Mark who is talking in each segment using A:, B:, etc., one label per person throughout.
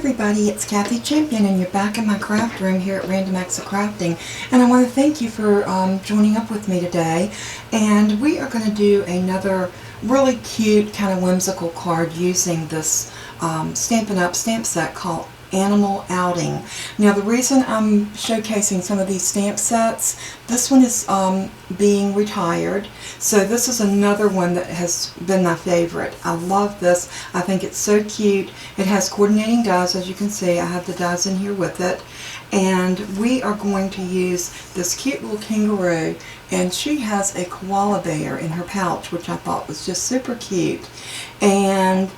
A: everybody, it's Kathy Champion and you're back in my craft room here at Random Acts of Crafting, and I want to thank you for joining up with me today. And we are going to do another really cute kind of whimsical card using this Stampin' Up! Stamp set called Animal Outing. Now the reason I'm showcasing some of these stamp sets, this one is being retired, so this is another one that has been my favorite. I love this. I think it's so cute. It has coordinating dies, as you can see. I have the dies in here with it, and we are going to use this cute little kangaroo, and she has a koala bear in her pouch, which I thought was just super cute. And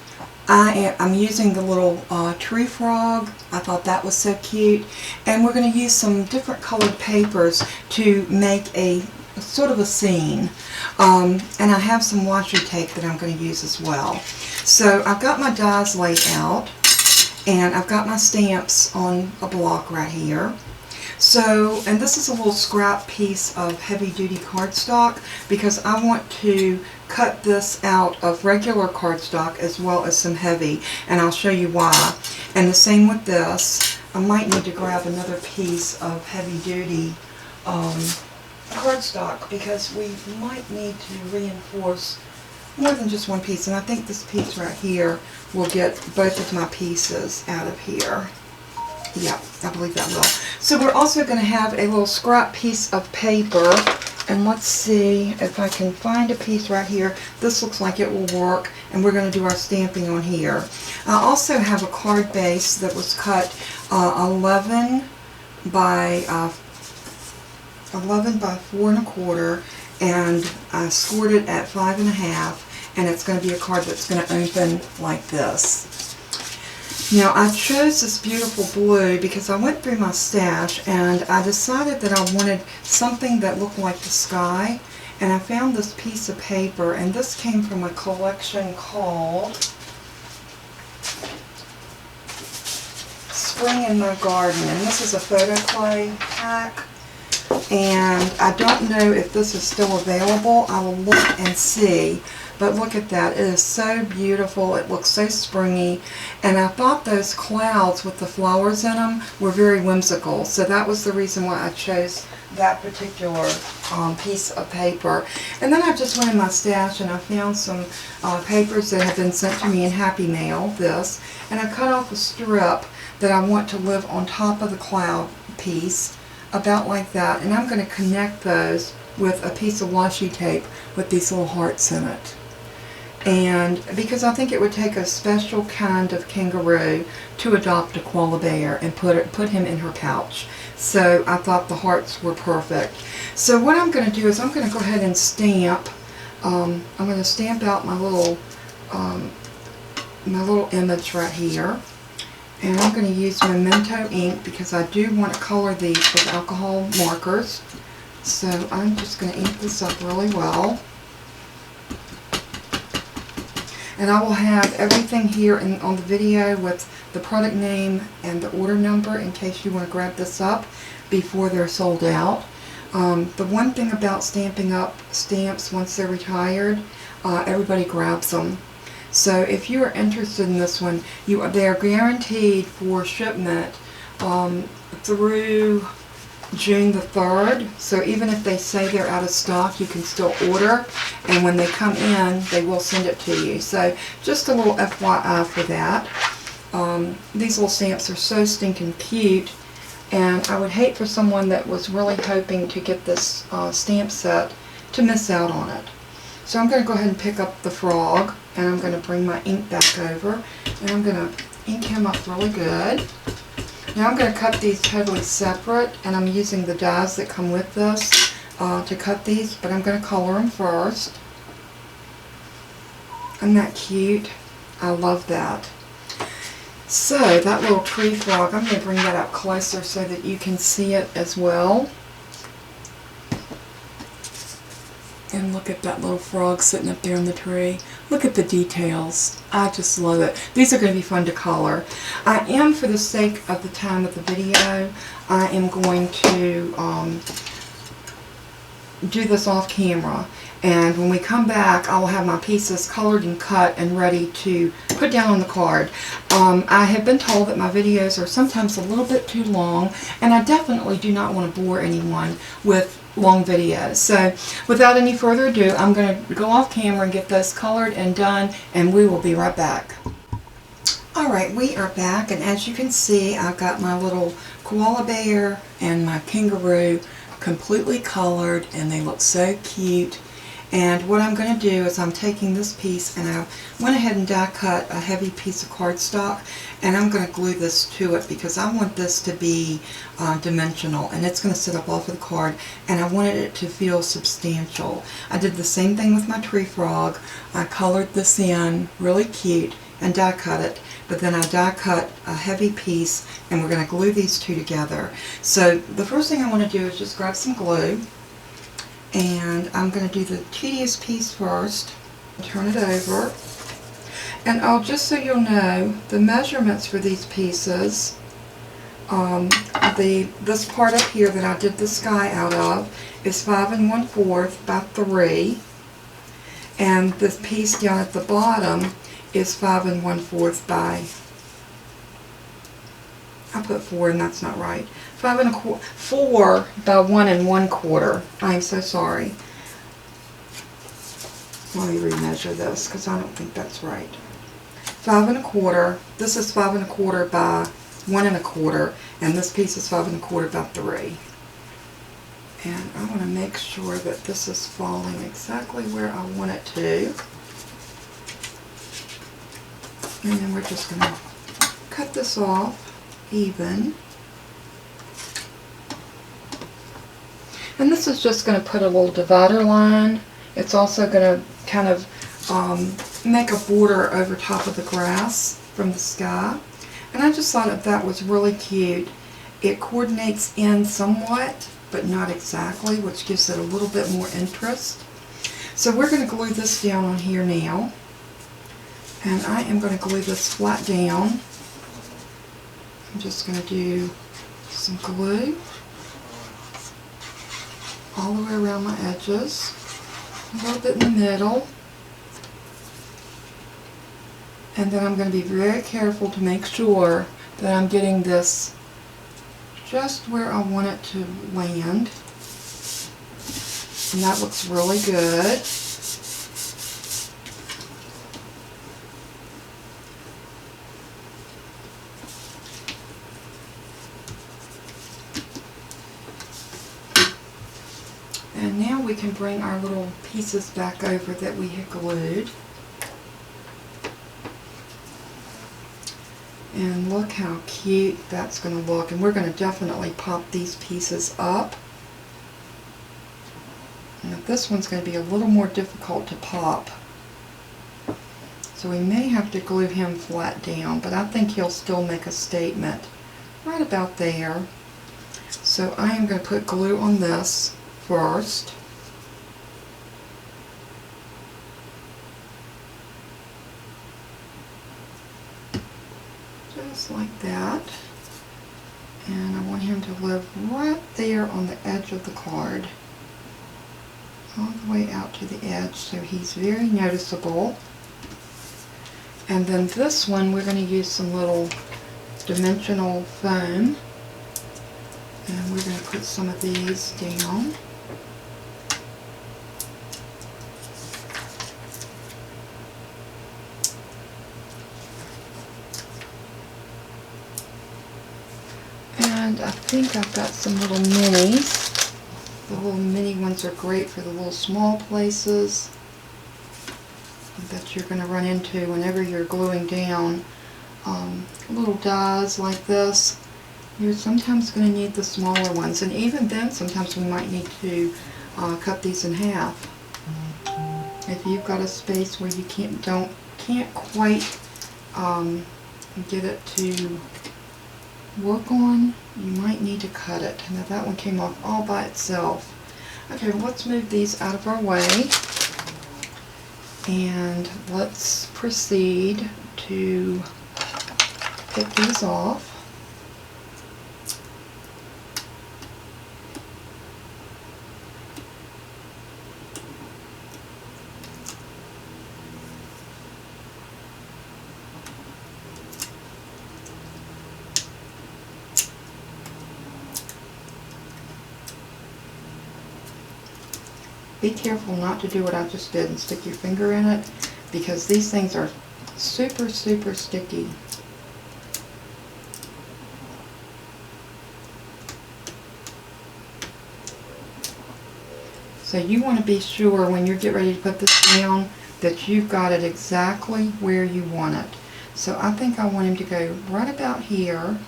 A: I'm using the little tree frog. I thought that was so cute. And we're going to use some different colored papers to make a sort of a scene. And I have some washi tape that I'm going to use as well. So I've got my dies laid out, and I've got my stamps on a block right here. So, and this is a little scrap piece of heavy-duty cardstock because I want to cut this out of regular cardstock as well as some heavy, and I'll show you why. And the same with this. I might need to grab another piece of heavy-duty cardstock because we might need to reinforce more than just one piece, and I think this piece right here will get both of my pieces out of here. Yeah, I believe that will. So we're also going to have a little scrap piece of paper, and let's see if I can find a piece right here. This looks like it will work, and we're going to do our stamping on here. I also have a card base that was cut 11 by 4 1/4, and I scored it at 5 1/2, and it's going to be a card that's going to open like this. Now I chose this beautiful blue because I went through my stash and I decided that I wanted something that looked like the sky, and I found this piece of paper, and this came from a collection called Spring in My Garden, and this is a Photoplay pack, and I don't know if this is still available. I will look and see. But look at that. It is so beautiful. It looks so springy. And I thought those clouds with the flowers in them were very whimsical. So that was the reason why I chose that particular piece of paper. And then I just went in my stash and I found some papers that have been sent to me in Happy Mail, this. And I cut off a strip that I want to live on top of the cloud piece, about like that. And I'm going to connect those with a piece of washi tape with these little hearts in it. And because I think it would take a special kind of kangaroo to adopt a koala bear and put him in her pouch. So I thought the hearts were perfect. So what I'm going to do is I'm going to go ahead and stamp. I'm going to stamp out my little image right here. And I'm going to use Memento ink because I do want to color these with alcohol markers. So I'm just going to ink this up really well. And I will have everything here on the video with the product name and the order number in case you want to grab this up before they're sold out. The one thing about Stampin' Up! Stamps, once they're retired, everybody grabs them. So if you are interested in this one, they are guaranteed for shipment through June the 3rd, so even if they say they're out of stock, you can still order, and when they come in, they will send it to you. So just a little FYI for that. These little stamps are so stinking cute, and I would hate for someone that was really hoping to get this stamp set to miss out on it. So I'm going to go ahead and pick up the frog, and I'm going to bring my ink back over, and I'm going to ink him up really good. Now I'm going to cut these totally separate, and I'm using the dies that come with this to cut these, but I'm going to color them first. Isn't that cute? I love that. So that little tree frog, I'm going to bring that up closer so that you can see it as well. And look at that little frog sitting up there on the tree. Look at the details. I just love it. These are going to be fun to color. I am, for the sake of the time of the video, I am going to do this off camera. And when we come back, I will have my pieces colored and cut and ready to put down on the card. I have been told that my videos are sometimes a little bit too long, and I definitely do not want to bore anyone with long videos. So without any further ado, I'm going to go off camera and get those colored and done, and we will be right back. Alright, we are back, and as you can see, I've got my little koala bear and my kangaroo completely colored, and they look so cute. And what I'm going to do is I'm taking this piece, and I went ahead and die cut a heavy piece of cardstock, and I'm going to glue this to it because I want this to be dimensional, and it's going to sit up off of the card, and I wanted it to feel substantial. I did the same thing with my tree frog. I colored this in really cute and die cut it, but then I die cut a heavy piece, and we're going to glue these two together. So the first thing I want to do is just grab some glue, and I'm going to do the tedious piece first. Turn it over, and just so you'll know, the measurements for these pieces, this part up here that I did the sky out of is 5 1/4 by 3, and this piece down at the bottom is 5 1/4 by, I put 4 and that's not right. 4 by 1 1/4. I'm so sorry. Let me remeasure this because I don't think that's right. 5 1/4. This is 5 1/4 by 1 1/4, and this piece is 5 1/4 by 3. And I want to make sure that this is falling exactly where I want it to. And then we're just going to cut this off even. And this is just going to put a little divider line. It's also going to kind of make a border over top of the grass from the sky. And I just thought that was really cute. It coordinates in somewhat, but not exactly, which gives it a little bit more interest. So we're going to glue this down on here now. And I am going to glue this flat down. I'm just going to do some glue all the way around my edges, a little bit in the middle, and then I'm going to be very careful to make sure that I'm getting this just where I want it to land, and that looks really good. And now we can bring our little pieces back over that we had glued. And look how cute that's going to look. And we're going to definitely pop these pieces up. Now this one's going to be a little more difficult to pop. So we may have to glue him flat down, but I think he'll still make a statement right about there. So I am going to put glue on this first. Just like that. And I want him to live right there on the edge of the card. All the way out to the edge, so he's very noticeable. And then this one, we're going to use some little dimensional foam. And we're going to put some of these down. And I think I've got some little minis. The little mini ones are great for the little small places that you're going to run into whenever you're gluing down little dies like this. You're sometimes going to need the smaller ones, and even then sometimes we might need to cut these in half. If you've got a space where you can't quite get it to work on, you might need to cut it. Now that one came off all by itself. Okay, well, let's move these out of our way, and let's proceed to pick these off. be careful not to do what I just did and stick your finger in it, because these things are super, super sticky. So you want to be sure when you get ready to put this down that you've got it exactly where you want it. So I think I want him to go right about here.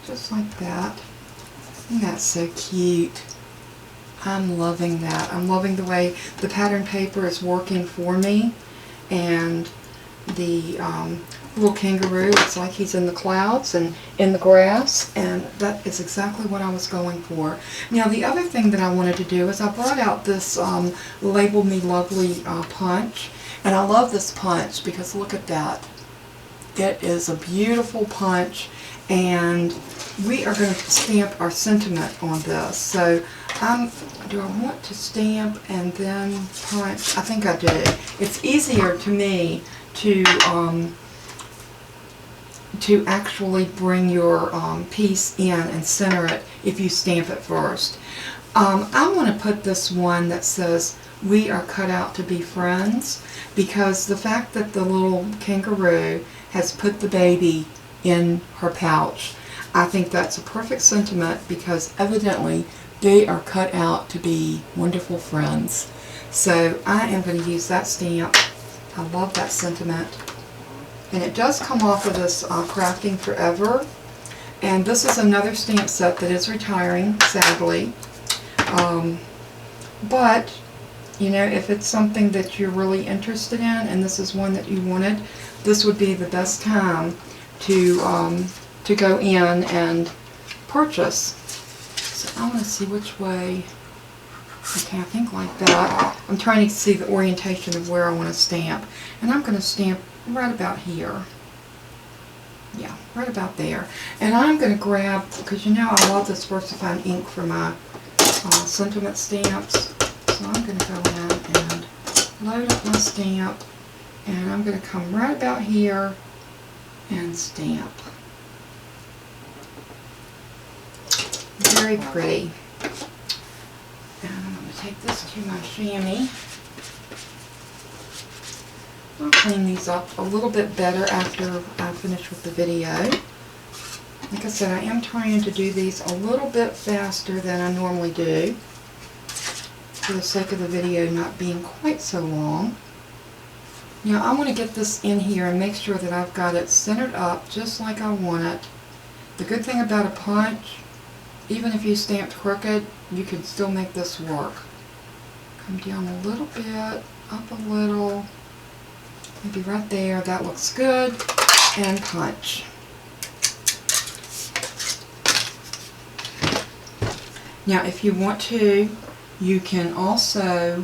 A: Just like that. And that's so cute. I'm loving that. I'm loving the way the pattern paper is working for me. And the little kangaroo, it's like he's in the clouds and in the grass, and that is exactly what I was going for. Now the other thing that I wanted to do is I brought out this Label Me Lovely punch, and I love this punch because look at that. It is a beautiful punch, and we are going to stamp our sentiment on this. So do I want to stamp and then punch? I think I do. It's easier to me to actually bring your piece in and center it if you stamp it first. I want to put this one that says, "We are cut out to be friends," because the fact that the little kangaroo has put the baby in her pouch, I think that's a perfect sentiment, because evidently they are cut out to be wonderful friends. So I am going to use that stamp. I love that sentiment. And it does come off of this Crafting Forever. And this is another stamp set that is retiring, sadly. But, you know, if it's something that you're really interested in, and this is one that you wanted, this would be the best time to go in and purchase. So I want to see which way. Okay, I think like that. I'm trying to see the orientation of where I want to stamp. And I'm going to stamp right about here. Yeah, right about there. And I'm going to grab, because you know I love this VersaFine ink for my sentiment stamps. So I'm going to go in and load up my stamp. And I'm going to come right about here and stamp. Very pretty. And I'm going to take this to my Shammy. I'll clean these up a little bit better after I finish with the video. Like I said, I am trying to do these a little bit faster than I normally do, for the sake of the video not being quite so long. Now I want to get this in here and make sure that I've got it centered up just like I want it. The good thing about a punch, even if you stamped crooked, you can still make this work. Come down a little bit, up a little, maybe right there, that looks good, and punch. Now if you want to, you can also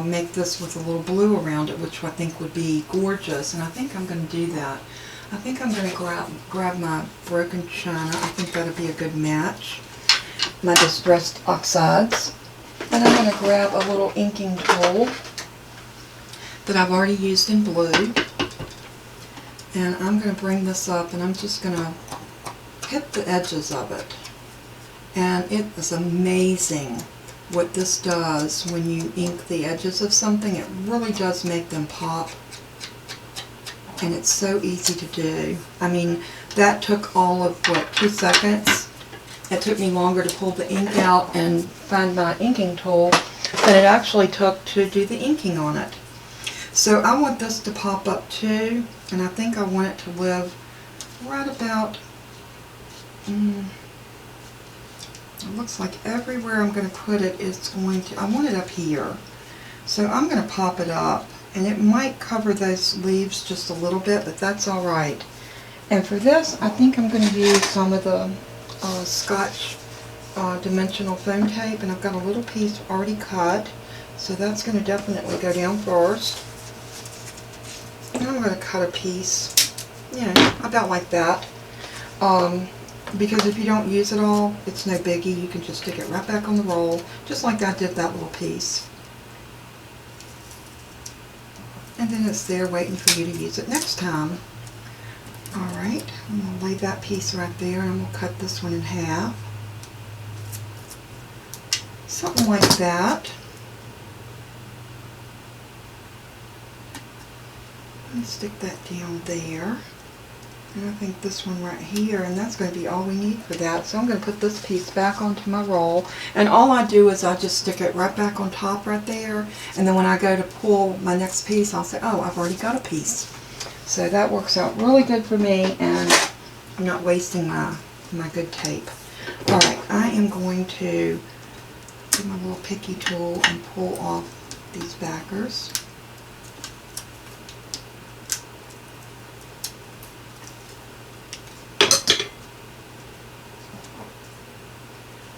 A: make this with a little blue around it, which I think would be gorgeous, and I think I'm going to do that. I think I'm going to grab my broken china. I think that'll be a good match. My distressed oxides. And I'm going to grab a little inking tool that I've already used in blue. And I'm going to bring this up and I'm just going to hit the edges of it. And it is amazing what this does when you ink the edges of something. It really does make them pop. And it's so easy to do. I mean, that took all of, what, 2 seconds? It took me longer to pull the ink out and find my inking tool than it actually took to do the inking on it. So I want this to pop up too, and I think I want it to live right about, it looks like everywhere I'm going to put it is going to, I want it up here. So I'm going to pop it up. And it might cover those leaves just a little bit, but that's alright. And for this, I think I'm going to use some of the Scotch dimensional foam tape, and I've got a little piece already cut, so that's going to definitely go down first. And I'm going to cut a piece, you know, about like that. Because if you don't use it all, it's no biggie. You can just stick it right back on the roll, just like I did that little piece. and then it's there waiting for you to use it next time. Alright, I'm going to leave that piece right there, and I'm going to cut this one in half. Something like that. And stick that down there. And I think this one right here, and that's going to be all we need for that. So I'm going to put this piece back onto my roll, and all I do is I just stick it right back on top right there, and then when I go to pull my next piece, I'll say, oh, I've already got a piece. So that works out really good for me, and I'm not wasting my good tape. Alright, I am going to get my little picky tool and pull off these backers.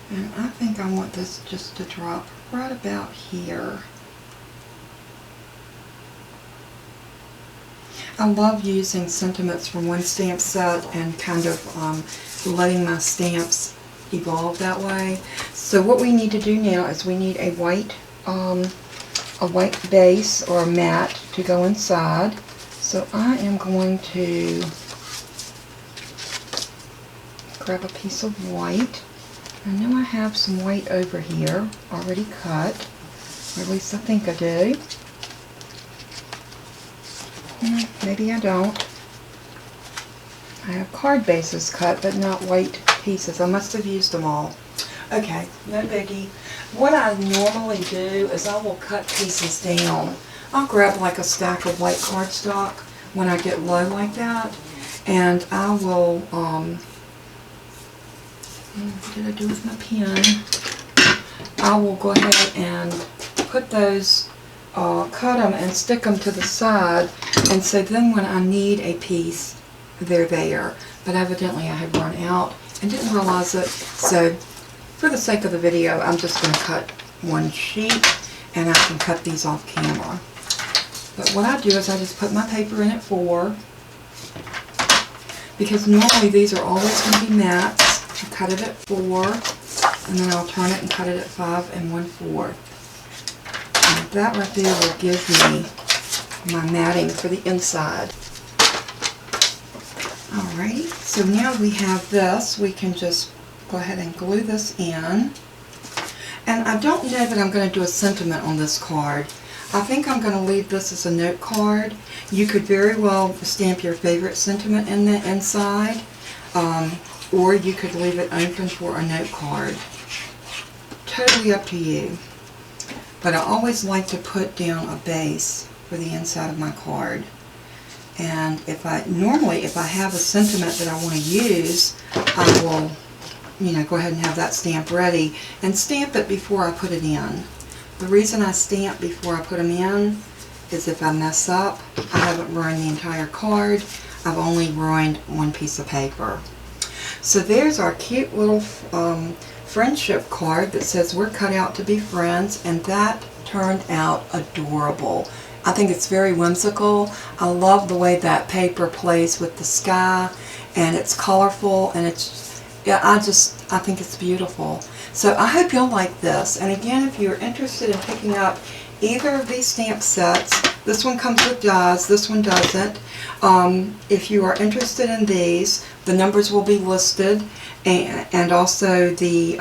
A: And I think I want this just to drop right about here. I love using sentiments from one stamp set and kind of letting my stamps evolve that way. So what we need to do now is we need a white base or a mat to go inside. So I am going to grab a piece of white. I know I have some white over here already cut, or at least I think I do. Maybe I don't. I have card bases cut, but not white pieces. I must have used them all. Okay, no biggie. What I normally do is I will cut pieces down. I'll grab like a stack of white cardstock when I get low like that, and I will, what did I do with my pen? I will go ahead and put those, cut them and stick them to the side, and so then when I need a piece, they're there. But evidently I had run out and didn't realize it, so for the sake of the video, I'm just going to cut one sheet, and I can cut these off camera. But what I do is I just put my paper in at 4, because normally these are always going to be mats. I cut it at 4, and then I'll turn it and cut it at 5 1/4. And that right there will give me my matting for the inside. Alright, so now we have this. We can just go ahead and glue this in. And I don't know that I'm going to do a sentiment on this card. I think I'm going to leave this as a note card. You could very well stamp your favorite sentiment in the inside. Or you could leave it open for a note card. Totally up to you. But I always like to put down a base for the inside of my card. And normally if I have a sentiment that I want to use, I will, go ahead and have that stamp ready and stamp it before I put it in. The reason I stamp before I put them in is if I mess up, I haven't ruined the entire card. I've only ruined one piece of paper. So there's our cute little friendship card that says we're cut out to be friends, and that turned out adorable. I think it's very whimsical. I love the way that paper plays with the sky, and it's colorful, and it's, yeah, I think it's beautiful. So I hope you'll like this. And again, if you're interested in picking up either of these stamp sets, this one comes with dies, this one doesn't. If you are interested in these, the numbers will be listed, and also the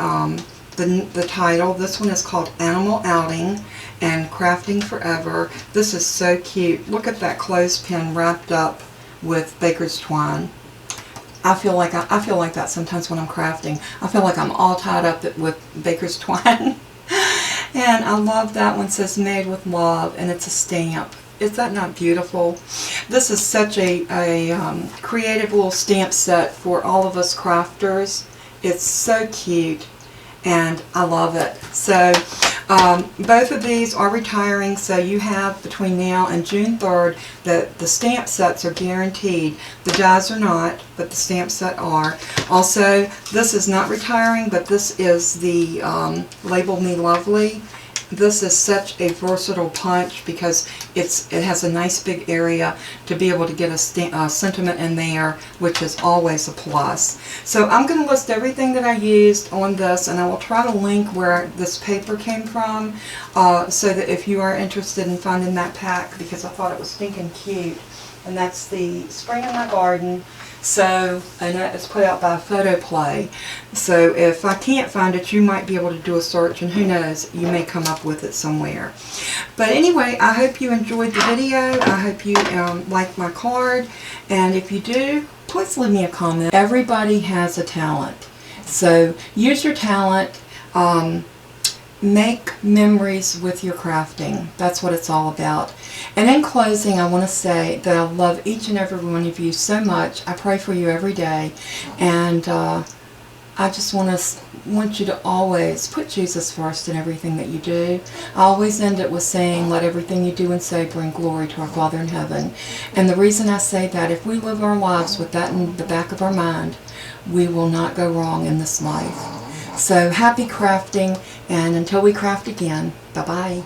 A: title. This one is called Animal Outing and Crafting Forever. This is so cute. Look at that clothespin wrapped up with baker's twine. I feel like that sometimes when I'm crafting. I feel like I'm all tied up with baker's twine. And I love that one. It says made with love, and it's a stamp. Is that not beautiful? This is such a creative little stamp set for all of us crafters. It's so cute, and I love it. So both of these are retiring, so you have between now and June 3rd the stamp sets are guaranteed. The dies are not, but the stamp set are. Also, this is not retiring, but this is the Label Me Lovely, this is such a versatile punch because it has a nice big area to be able to get a sentiment in there, which is always a plus. So I'm going to list everything that I used on this, and I will try to link where this paper came from, so that if you are interested in finding that pack, because I thought it was stinking cute. And that's the Spring in My Garden. So, and that is put out by Photoplay. So if I can't find it, you might be able to do a search, and who knows, you may come up with it somewhere. But anyway, I hope you enjoyed the video. I hope you like my card. And if you do, please leave me a comment. Everybody has a talent. So use your talent. Make memories with your crafting. That's what it's all about. And in closing, I want to say that I love each and every one of you so much. I pray for you every day, and I just want you to always put Jesus first in everything that you do. I always end it with saying, let everything you do and say bring glory to our Father in heaven. And the reason I say that, if we live our lives with that in the back of our mind, we will not go wrong in this life. So happy crafting, and until we craft again, bye-bye.